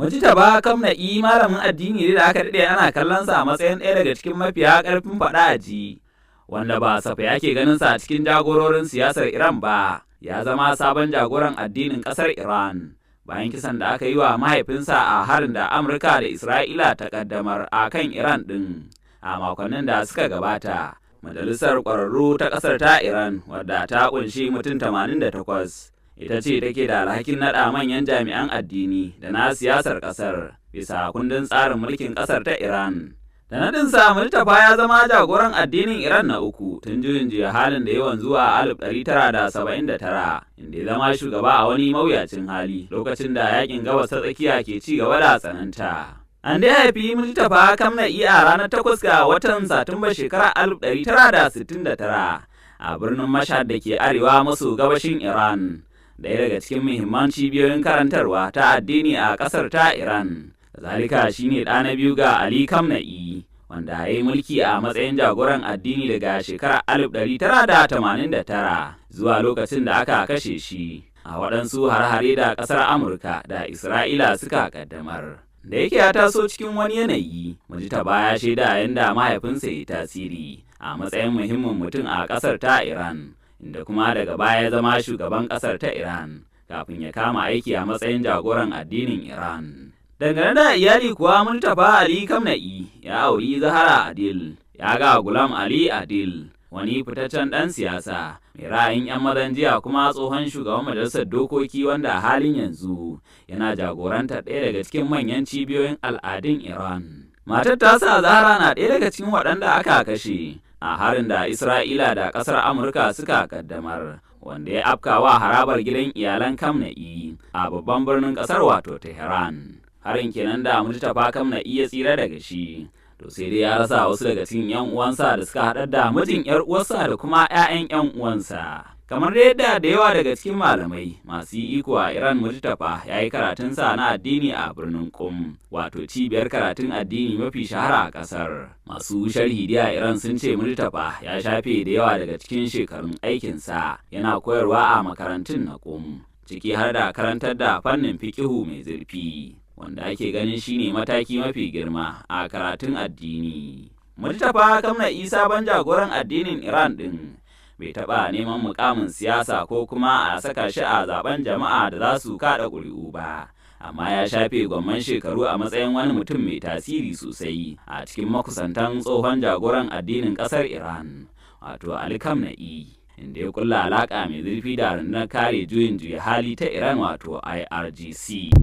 Mujtaba Kamna'i malamin addini ne da aka daɗe ana kallon sa a matsayin ɗaya daga cikin mafiya ƙarfin faɗa a ji, wanda ba safai ake ganin sa a cikin jagororin siyasar Iran ba, ya zama sabon jagoran addinin ƙasar Iran bayan kisan da aka yi wa mahaifinsa a harin da Amurka da Isra'ila ta ƙaddamar a kan Iran ɗin a makonnin da suka gabata. Majalisar ƙwararru ta ƙasar ta Iran, wadda ta ƙunshi mutum 88, ita ce take da alhakin naɗa manyan jami'an addini da na siyasar ƙasar bisa kundin tsarin mulkin ƙasar ta Iran. Da naɗinsa, Mujtaba ya zama jagoran addinin Iran na uku tun juyin juya halin da ya wanzu a 1979, inda ya zama shugaba a wani mawuyacin hali lokacin da yakin gabas ta tsakiya ke ci gaba da tsananta. An dai haifi Mujtaba Kamna'i a ranar 8 ga watan Satumba shekarar 1969 a birnin Mashhad da ke arewa maso gabashin Iran, ɗaya daga cikin muhimman cibiyoyin karantarwa ta addini a ƙasar ta Iran. Kazalika shine ɗa na biyu ga Ali Kamna'i, wanda ya yi mulki a matsayin jagoran addini daga shekarar 1989 zuwa lokacin da aka kashe shi a waɗansu har-hare da ƙasar Amurka da Isra'ila suka ƙaddamar. Da yake ya taso cikin wani yanayi, Mujtaba ya shaida yadda mahaifinsa ya yi tasiri a matsayin muhimmin mutum a ƙasar ta Iran, inda kuma daga baya ya zama shugaban ƙasar ta Iran kafin ya kama aiki a matsayin jagoran addinin Iran. Dangane da iyali kuwa, Mujtaba Ali Kamna'i ya auri Zahra Adil, ya ga Gulam Ali Adil, wani fitaccen ɗan siyasa mai ra'ayin 'yan mazan jiya kuma tsohon shugaban majalisar dokoki wanda a halin yanzu yana jagoranta ɗaya daga cikin manyan cibiyoyin al'adun Iran. Matar tasa Zahra na ɗaya daga cikin waɗanda aka kashe a harin da Isra'ila da ƙasar Amurka suka ƙaddamar, wanda ya afkawa harabar gidan iyalan Kamna'i a babban birnin ƙasar wato Tehran. Harin kenan da Mujtaba Kamna'i ya tsira daga shi, to sai dai ya rasa wasu daga cikin 'yan uwansa da suka haɗar da mijin 'yar uwarsa da kuma 'ya'yan 'yan uwansa. Kamar yadda da yawa daga cikin malamai masu iko a Iran, Mujtaba ya yi karatunsa na addini a birnin Qum, wato cibiyar karatun addini mafi shahara a ƙasar. Masu sharhi a Iran sun ce Mujtaba ya shafe da yawa daga cikin shekarun aikinsa yana koyarwa a makarantun na Qum, ciki har da karantar da fannin fiqihu mai zurfi, wanda ake ganin shine mataki mafi girma a karatun addini. Mujtaba Kamna'i sabon jagoran addinin Iran din bai taɓa neman mukamin siyasa ko kuma a saka shi a zaben jama'a da za su kaɗa ƙuri'u ba, amma ya shafe gwamman shekaru a matsayin wani mutum mai tasiri sosai a cikin makusantan tsohon jagoran addinin ƙasar Iran, wato Ali Kamna'i, inda ya kulla alaƙa mai zurfi da rundunar kare juyin juya hali ta Iran wato IRGC.